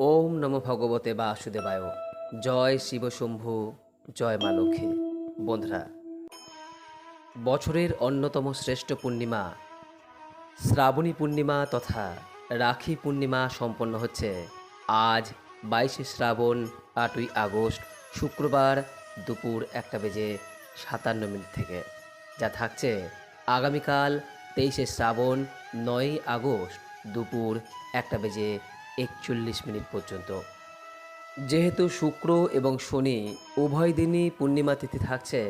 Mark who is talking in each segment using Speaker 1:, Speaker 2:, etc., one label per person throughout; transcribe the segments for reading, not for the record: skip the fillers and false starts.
Speaker 1: ওম নমো ভগবতে বাসুদেবায়। জয় শিব শম্ভু, জয় মা লক্ষ্মী। বন্ধুরা, বছরের অন্যতম শ্রেষ্ঠ পূর্ণিমা শ্রাবণী পূর্ণিমা তথা রাখি পূর্ণিমা সম্পন্ন হচ্ছে আজ 22শে শ্রাবণ 8ই আগস্ট শুক্রবার দুপুর 1:57 থেকে, যা থাকছে আগামীকাল 23শে শ্রাবণ 9ই আগস্ট দুপুর 1:41 পর্যন্ত। যেহেতু শুক্র এবং শনি উভয় দিনই পূর্ণিমা তিথি থাকছে,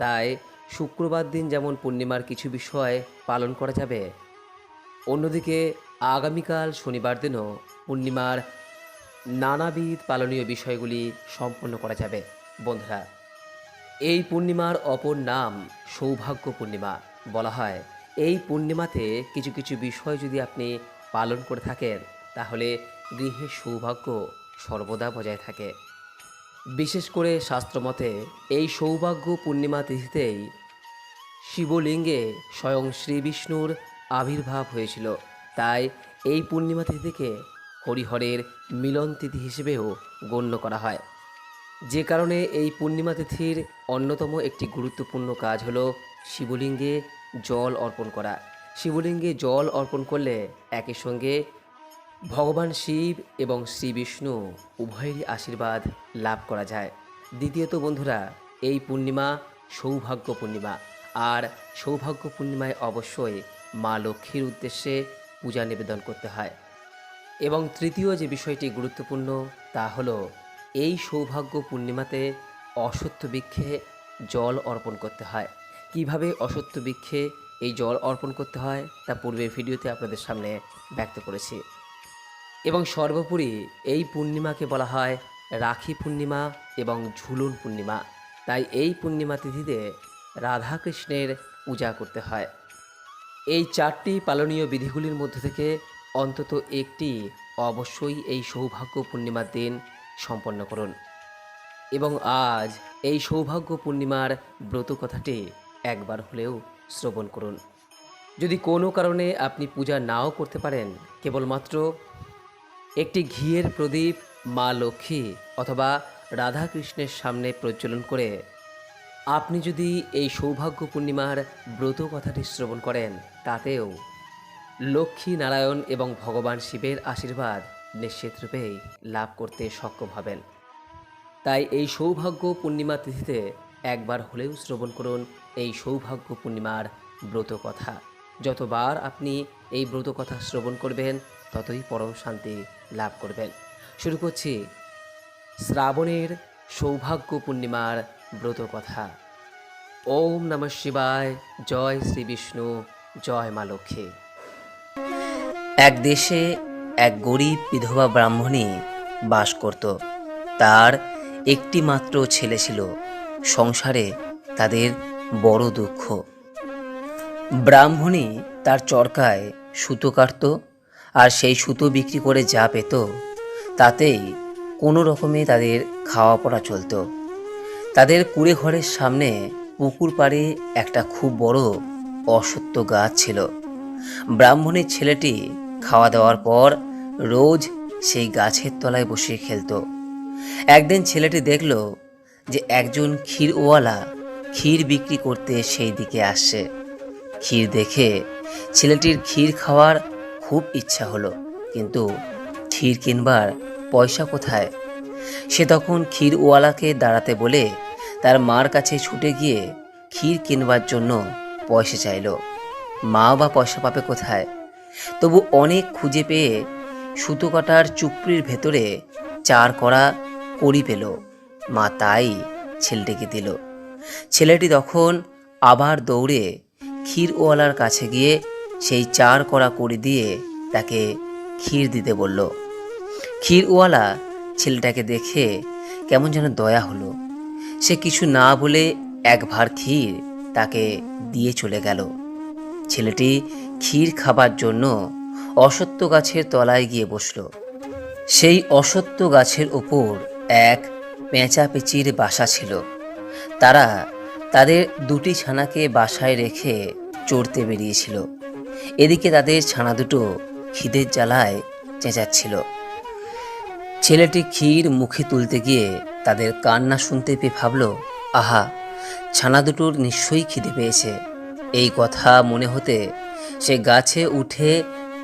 Speaker 1: তাই শুক্রবার দিন যেমন পূর্ণিমার কিছু বিষয় পালন করা যাবে, অন্যদিকে আগামীকাল শনিবার দিনও পূর্ণিমার নানাবিধ পালনীয় বিষয়গুলি সম্পন্ন করা যাবে। বন্ধুরা, এই পূর্ণিমার অপর নাম সৌভাগ্য পূর্ণিমা বলা হয়। এই পূর্ণিমাতে কিছু কিছু বিষয় যদি আপনি পালন করে থাকেন, তাহলে গৃহে সৌভাগ্য সর্বদা বজায় থাকে। বিশেষ করে শাস্ত্রমতে এই সৌভাগ্য পূর্ণিমা তিথিতেই শিবলিঙ্গে স্বয়ং শ্রী বিষ্ণুর আবির্ভাব হয়েছিল। তাই এই পূর্ণিমা তিথিকে হরিহরের মিলন তিথি হিসেবেও গণ্য করা হয়। যে কারণে এই পূর্ণিমা তিথির অন্যতম একটি গুরুত্বপূর্ণ কাজ হলো শিবলিঙ্গে জল অর্পণ করা। শিবলিঙ্গে জল অর্পণ করলে একই সঙ্গে ভগবান শিব এবং শ্রী বিষ্ণু উভয়েরই আশীর্বাদ লাভ করা যায়। দ্বিতীয়ত বন্ধুরা, এই পূর্ণিমা সৌভাগ্য পূর্ণিমা, আর সৌভাগ্য পূর্ণিমায় অবশ্যই মা লক্ষ্মীর উদ্দেশ্যে পূজা নিবেদন করতে হয়। এবং তৃতীয় যে বিষয়টি গুরুত্বপূর্ণ, তা হলো এই সৌভাগ্য পূর্ণিমাতে অশ্বত্থ বৃক্ষে জল অর্পণ করতে হয়। কিভাবে অশ্বত্থ বৃক্ষে এই জল অর্পণ করতে হয় তা পূর্বের ভিডিওতে আপনাদের সামনে ব্যক্ত করেছি। এবং সর্বোপরি এই পূর্ণিমাকে বলা হয় রাখি পূর্ণিমা এবং ঝুলন পূর্ণিমা। তাই এই পূর্ণিমা তিথিতে রাধাকৃষ্ণের পূজা করতে হয়। এই 4টি পালনীয় বিধিগুলির মধ্যে থেকে অন্তত একটি অবশ্যই এই সৌভাগ্য পূর্ণিমার দিন সম্পন্ন করুন। এবং আজ এই সৌভাগ্য পূর্ণিমার ব্রত কথাটি একবার হলেও শ্রবণ করুন। যদি কোনো কারণে আপনি পূজা নাও করতে পারেন, কেবলমাত্র একটি ঘিয়ের প্রদীপ মা লক্ষ্মী অথবা রাধাকৃষ্ণের সামনে প্রজ্বলন করে আপনি যদি এই সৌভাগ্য পূর্ণিমার ব্রত কথাটি শ্রবণ করেন, তাতেও লক্ষ্মী নারায়ণ এবং ভগবান শিবের আশীর্বাদ নিশ্চিতরূপেই লাভ করতে সক্ষম হবেন। তাই এই সৌভাগ্য পূর্ণিমা তিথিতে একবার হলেও শ্রবণ করুন এই সৌভাগ্য পূর্ণিমার ব্রত কথা। যতবার আপনি এই ব্রত কথা শ্রবণ করবেন, ততই পরম শান্তি লাভ করবেন। শুরু করছি শ্রাবণের সৌভাগ্য পূর্ণিমার ব্রত কথা। ওম নমঃ শিবায়। জয় শ্রী বিষ্ণু, জয় মা লক্ষ্মী।
Speaker 2: এক দেশে এক গরিব বিধবা ব্রাহ্মণী বাস করত। তার একটি মাত্র ছেলে ছিল। সংসারে তাদের বড় দুঃখ। ব্রাহ্মণী তার চরকায় সুতো কাটত, আর সেই সুতো বিক্রি করে যা পেত তাতেই কোনো রকমে তাদের খাওয়া পড়া চলত। তাদের কুঁড়ে ঘরের সামনে পুকুর পাড়ে একটা খুব বড় অশ্বত্থ গাছ ছিল। ব্রাহ্মণের ছেলেটি খাওয়া দাওয়ার পর রোজ সেই গাছের তলায় বসে খেলত। একদিন ছেলেটি দেখল যে একজন ক্ষীরওয়ালা ক্ষীর বিক্রি করতে সেই দিকে আসছে। ক্ষীর দেখে ছেলেটির ক্ষীর খাওয়ার খুব ইচ্ছা হলো, কিন্তু ক্ষীর কিনবার পয়সা কোথায়? সে তখন ক্ষীরওয়ালাকে দাঁড়াতে বলে তার মার কাছে ছুটে গিয়ে ক্ষীর কিনবার জন্য পয়সা চাইল। মা বা পয়সা পাবে কোথায়? তবু অনেক খুঁজে পেয়ে সুতো কাটার চুপড়ির ভেতরে 4 কড়া কড়ি পেল। মা তাই ছেলেটিকে দিল। ছেলেটি তখন আবার দৌড়ে ক্ষীরওয়ালার কাছে গিয়ে সেই 4 কড়া কড়ি দিয়ে তাকে ক্ষীর দিতে বলল। ক্ষীরওয়ালা ছেলেটাকে দেখে কেমন যেন দয়া হলো। সে কিছু না বলে এক ভার ক্ষীর তাকে দিয়ে চলে গেল। ছেলেটি ক্ষীর খাবার জন্য অশ্বত্থ গাছের তলায় গিয়ে বসল। সেই অশ্বত্থ গাছের ওপর এক পেঁচা পেঁচির বাসা ছিল। তারা তাদের 2টি ছানাকে বাসায় রেখে চড়তে বেরিয়েছিল। এদিকে তাদের ছানা দুটো খিদের জ্বালায় চেঁচাচ্ছিল। ছেলেটি ক্ষীর মুখে তুলতে গিয়ে তাদের কান্না শুনতে পেয়ে ভাবল, আহা, ছানা দুটোর নিশ্চয়ই খিদে পেয়েছে। এই কথা মনে হতে সে গাছে উঠে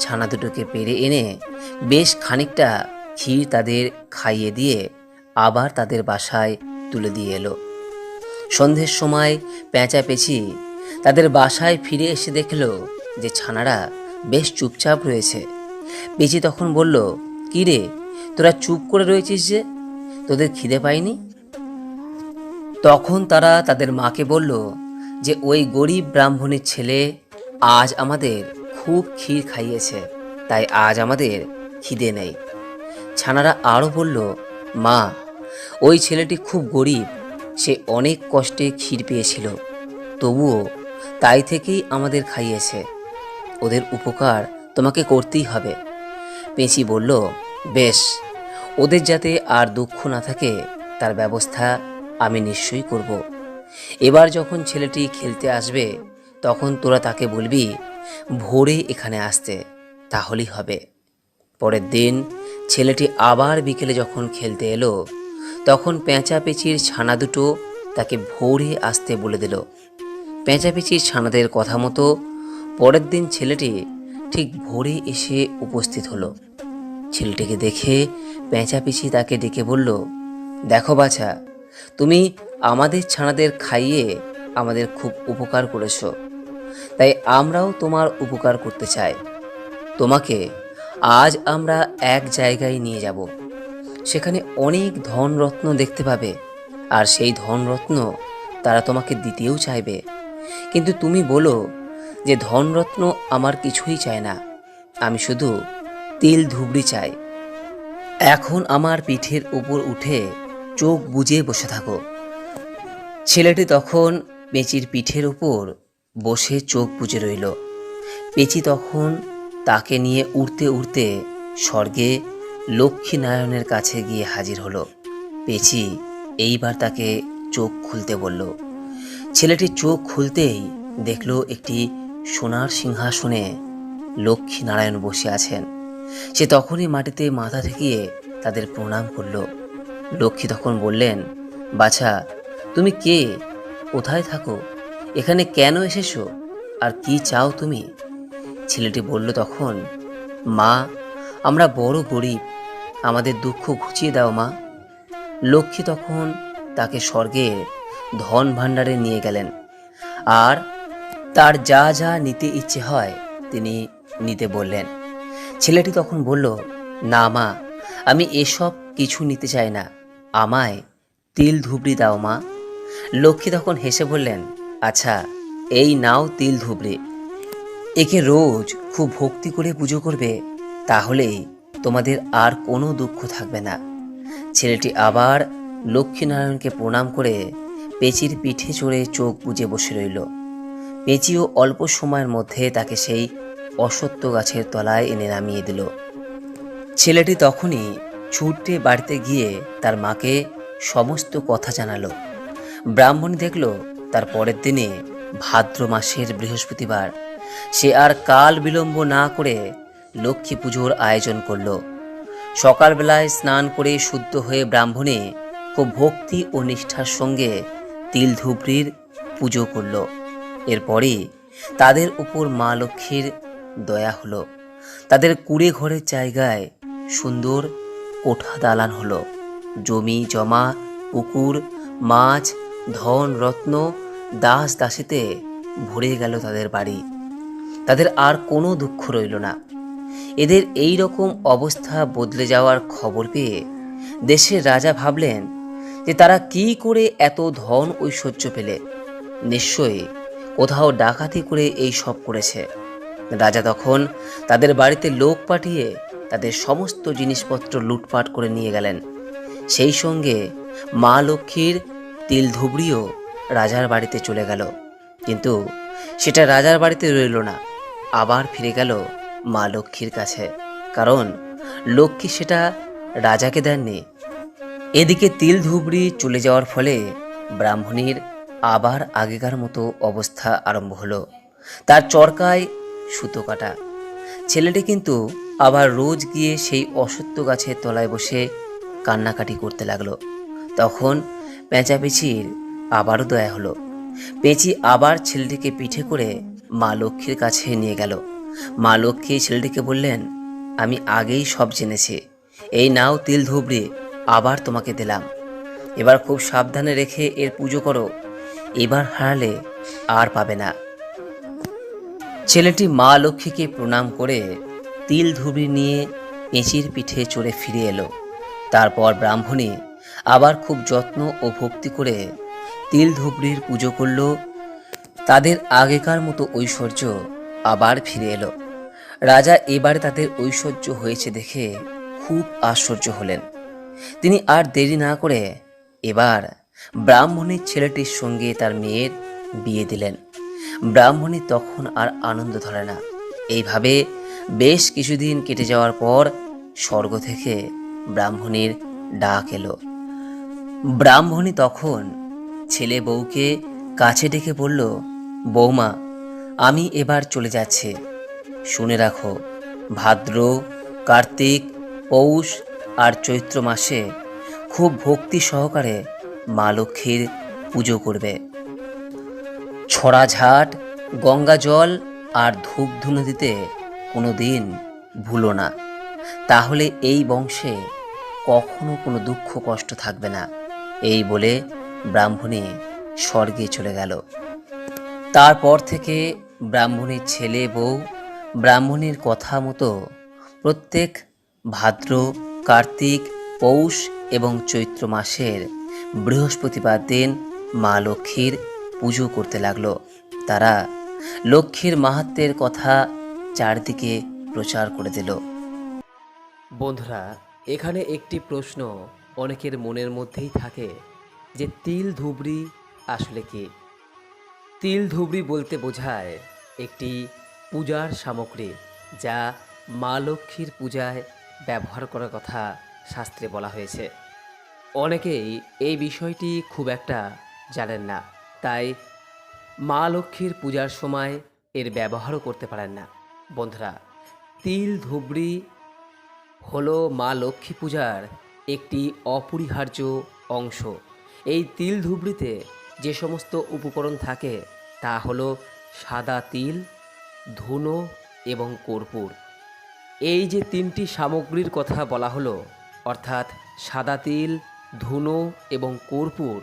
Speaker 2: ছানা দুটোকে পেড়ে এনে বেশ খানিকটা ক্ষীর তাদের খাইয়ে দিয়ে আবার তাদের বাসায় তুলে দিয়ে এলো। সন্ধ্যের সময় পেঁচাপেচি তাদের বাসায় ফিরে এসে দেখল যে ছানারা বেশ চুপচাপ রয়েছে। পেঁচি তখন বলল, কি রে, তোরা চুপ করে রয়েছিস যে, তোদের খিদে পায়নি? তখন তারা তাদের মাকে বলল যে ওই গরিব ব্রাহ্মণের ছেলে আজ আমাদের খুব ক্ষীর খাইয়েছে, তাই আজ আমাদের খিদে নেই। ছানারা আরও বলল, মা, ওই ছেলেটি খুব গরিব, সে অনেক কষ্টে ক্ষীর পেয়েছিল, তবুও তাই থেকেই আমাদের খাইয়েছে, ওদের উপকার তোমাকে করতেই হবে। পেঁচি বলল, বেশ, ওদের যাতে আর দুঃখ না থাকে তার ব্যবস্থা আমি নিশ্চয়ই করব। এবার যখন ছেলেটি খেলতে আসবে তখন তোরা তাকে বলবি ভোরে এখানে আসতে, তাহলেই হবে। পরের দিন ছেলেটি আবার বিকেলে যখন খেলতে এলো তখন পেঁচাপেচির ছানা দুটো তাকে ভোরে আসতে বলে দিল। পেঁচাপেচির ছানাদের কথা মতো পরের দিন ছেলেটি ঠিক ভোরে এসে উপস্থিত হলো। ছেলেটিকে দেখে পেঁচাপেচি তাকে ডেকে বলল, দেখো বাছা, তুমি আমাদের ছানাদের খাইয়ে আমাদের খুব উপকার করেছো, তাই আমরাও তোমার উপকার করতে চাই। তোমাকে আজ আমরা এক জায়গায় নিয়ে যাব, সেখানে অনেক ধনরত্ন দেখতে পাবে, আর সেই ধনরত্ন তারা তোমাকে দিতেও চাইবে, কিন্তু তুমি বলো যে ধনরত্ন আমার কিছুই চাই না, আমি শুধু তিল ধুবড়ি চাই। এখন আমার পিঠের উপর উঠে চোখ বুজে বসে থাকো। ছেলেটি তখন পেঁচির পিঠের উপর বসে চোখ বুজে রইল। পেঁচি তখন তাকে নিয়ে উড়তে উড়তে স্বর্গে লক্ষ্মীনারায়ণের কাছে গিয়ে হাজির হলো। পেঁচি এইবার তাকে চোখ খুলতে বলল। ছেলেটি চোখ খুলতেই দেখল একটি সোনার সিংহাসনে লক্ষ্মীনারায়ণ বসে আছেন। সে তখনই মাটিতে মাথা ঠেকিয়ে তাদের প্রণাম করল। লক্ষ্মী তখন বললেন, বাছা, তুমি কে, কোথায় থাকো, এখানে কেন এসেছো, আর কি চাও তুমি? ছেলেটি বলল তখন, মা, আমরা বড় গরিব, আমাদের দুঃখ ঘুচিয়ে দাও মা। লক্ষ্মী তখন তাকে স্বর্গের ধন ভাণ্ডারে নিয়ে গেলেন, আর তার যা যা নিতে ইচ্ছে হয় তিনি নিতে বললেন। ছেলেটি তখন বলল, না মা, আমি এসব কিছু নিতে চাই না, আমায় তিল ধুবড়ি দাও মা। লক্ষ্মী তখন হেসে বললেন, আচ্ছা, এই নাও তিল ধুবড়ি, একে রোজ খুব ভক্তি করে পুজো করবে, তাহলেই তোমাদের আর কোনো দুঃখ থাকবে না। ছেলেটি আবার লক্ষ্মীনারায়ণকে প্রণাম করে পেঁচির পিঠে চড়ে চোখ বুজে বসে রইল। পেঁচিও অল্প সময়ের মধ্যে তাকে সেই অশ্বত্থ গাছের তলায় এনে নামিয়ে দিল। ছেলেটি তখনই ছুটে বাড়িতে গিয়ে তার মাকে সমস্ত কথা জানালো। ব্রাহ্মণী দেখল তার পরের দিনে ভাদ্র মাসের বৃহস্পতিবার। সে আর কাল বিলম্ব না করে লক্ষ্মী পুজোর আয়োজন করল। সকালবেলায় স্নান করে শুদ্ধ হয়ে ব্রাহ্মণী খুব ভক্তি ও নিষ্ঠার সঙ্গে তিল ধুবড়ির পুজো করল। এরপরই তাদের উপর মা লক্ষ্মীর দয়া হলো। তাদের কুড়ে ঘরের জায়গায় সুন্দর কোঠা দালান হলো। জমি জমা, পুকুর, মাছ, ধন রত্ন, দাস দাসীতে ভরে গেল তাদের বাড়ি। তাদের আর কোনো দুঃখ রইল না। এদের এই রকম অবস্থা বদলে যাওয়ার খবর পেয়ে দেশের রাজা ভাবলেন যে তারা কি করে এত ধন ঐশ্বর্য পেলে, নিশ্চয়ই কোথাও ডাকাতি করে এই সব করেছে। রাজা তখন তাদের বাড়িতে লোক পাঠিয়ে তাদের সমস্ত জিনিসপত্র লুটপাট করে নিয়ে গেলেন। সেই সঙ্গে মা লক্ষ্মীর তিল ধুবড়িও রাজার বাড়িতে চলে গেল, কিন্তু সেটা রাজার বাড়িতে রইল না, আবার ফিরে গেল মা লক্ষ্মীর কাছে, কারণ লক্ষ্মী সেটা রাজাকে দেননি। এদিকে তিল ধুবড়ি চলে যাওয়ার ফলে ব্রাহ্মণীর আবার আগেকার মতো অবস্থা আরম্ভ হলো। তার চরকায় সুতো কাটা, ছেলেটি কিন্তু আবার রোজ গিয়ে সেই অশ্বত্থ গাছের তলায় বসে কান্নাকাটি করতে লাগলো। তখন পেঁচাপিচির আবারও দয়া হলো। পেঁচি আবার ছেলেটিকে পিঠে করে মা লক্ষ্মীর কাছে নিয়ে গেল। মা লক্ষ্মী ছেলেটিকে বললেন, আমি আগেই সব জেনেছি, এই নাও তিল ধুবড়ি, আবার তোমাকে দিলাম। এবার খুব সাবধানে রেখে এর পুজো করো, এবার হারালে আর পাবে না। ছেলেটি মা লক্ষ্মীকে প্রণাম করে তিল ধুবড়ি নিয়ে পেঁচির পিঠে চড়ে ফিরে এলো। তারপর ব্রাহ্মণী আবার খুব যত্ন ও ভক্তি করে তিল ধুবড়ির পুজো করল। তাদের আগেকার মতো ঐশ্বর্য আবার ফিরে এলো। রাজা এবারে তাদের ঐশ্বর্য হয়েছে দেখে খুব আশ্চর্য হলেন। তিনি আর দেরি না করে এবার ব্রাহ্মণীর ছেলেটির সঙ্গে তার মেয়ের বিয়ে দিলেন। ব্রাহ্মণী তখন আর আনন্দ ধরে না। এইভাবে বেশ কিছুদিন কেটে যাওয়ার পর স্বর্গ থেকে ব্রাহ্মণীর ডাক এলো। ব্রাহ্মণী তখন ছেলে বউকে কাছে ডেকে বলল, বৌমা, আমি এবার চলে যাচ্ছি। শুনে রাখো, ভাদ্র, কার্তিক, পৌষ আর চৈত্র মাসে খুব ভক্তি সহকারে মা লক্ষ্মীর পুজো করবে। ছড়াঝাট, গঙ্গা জল আর ধূপ ধুনো দিতে কোনো দিন ভুলো না, তাহলে এই বংশে কখনো কোনো দুঃখ কষ্ট থাকবে না। এই বলে ব্রাহ্মণী স্বর্গে চলে গেল। তারপর থেকে ব্রাহ্মণীর ছেলে বউ ব্রাহ্মণীর কথা মতো প্রত্যেক ভাদ্র, কার্তিক, পৌষ এবং চৈত্র মাসের বৃহস্পতিবার দিন মা লক্ষ্মীর পুজো করতে লাগলো। তারা লক্ষ্মীর মাহাত্ম্যের কথা চারদিকে প্রচার করে দিল।
Speaker 1: বন্ধুরা, এখানে একটি প্রশ্ন অনেকের মনের মধ্যেই থাকে যে তিল ধুবড়ি আসলে কি? তিল ধুবড়ি বলতে বোঝায় একটি পূজার সামগ্রী যা মা লক্ষ্মীর পূজায় ব্যবহার করার কথা শাস্ত্রে বলা হয়েছে। অনেকেই এই বিষয়টি খুব একটা জানেন না, তাই মা লক্ষ্মীর পূজার সময় এর ব্যবহারও করতে পারেন না। বন্ধুরা, তিল ধুবড়ি হলো মা লক্ষ্মী পূজার একটি অপরিহার্য অংশ। এই তিল ধুবড়িতে যে সমস্ত উপকরণ থাকে তা হলো সাদা তিল, ধুনো এবং কর্পূর। এই যে তিনটি সামগ্রীর কথা বলা হলো, অর্থাৎ সাদা তিল, ধুনো এবং কর্পূর,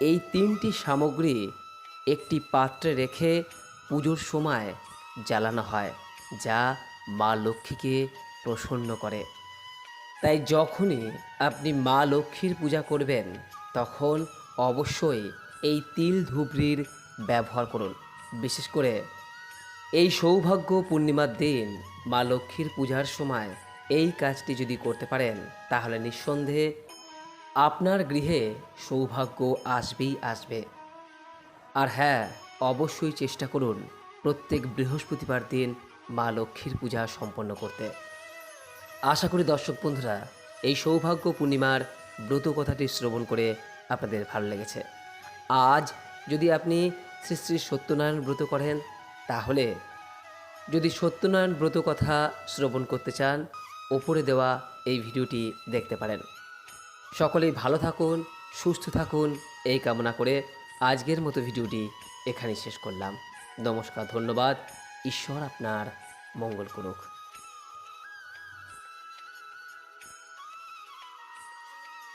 Speaker 1: এই তিনটি সামগ্রী একটি পাত্রে রেখে পুজোর সময় জ্বালানো হয়, যা মা লক্ষ্মীকে প্রসন্ন করে। তাই যখনই আপনি মা লক্ষ্মীর পূজা করবেন তখন অবশ্যই এই তিল ধুবড়ির ব্যবহার করুন। বিশেষ করে এই সৌভাগ্য পূর্ণিমার দিন মা লক্ষ্মীর পূজার সময় এই কাজটি যদি করতে পারেন তাহলে নিঃসন্দেহে আপনার গৃহে সৌভাগ্য আসবেই আসবে। আর হ্যাঁ, অবশ্যই চেষ্টা করুন প্রত্যেক বৃহস্পতিবার দিন মা লক্ষ্মীর পূজা সম্পন্ন করতে। আশা করি দর্শক বন্ধুরা এই সৌভাগ্য পূর্ণিমার ব্রত কথাটি শ্রবণ করে আপনাদের ভালো লেগেছে। আজ যদি আপনি শ্রী শ্রী সত্যনারায়ণ ব্রত করেন, তাহলে যদি সত্যনারায়ণ ব্রত কথা শ্রবণ করতে চান, ওপরে দেওয়া এই ভিডিওটি দেখতে পারেন। সকলেই ভালো থাকুন, সুস্থ থাকুন, এই কামনা করে আজকের মতো ভিডিওটি এখানেই শেষ করলাম। নমস্কার, ধন্যবাদ। ঈশ্বর আপনার মঙ্গল করুক।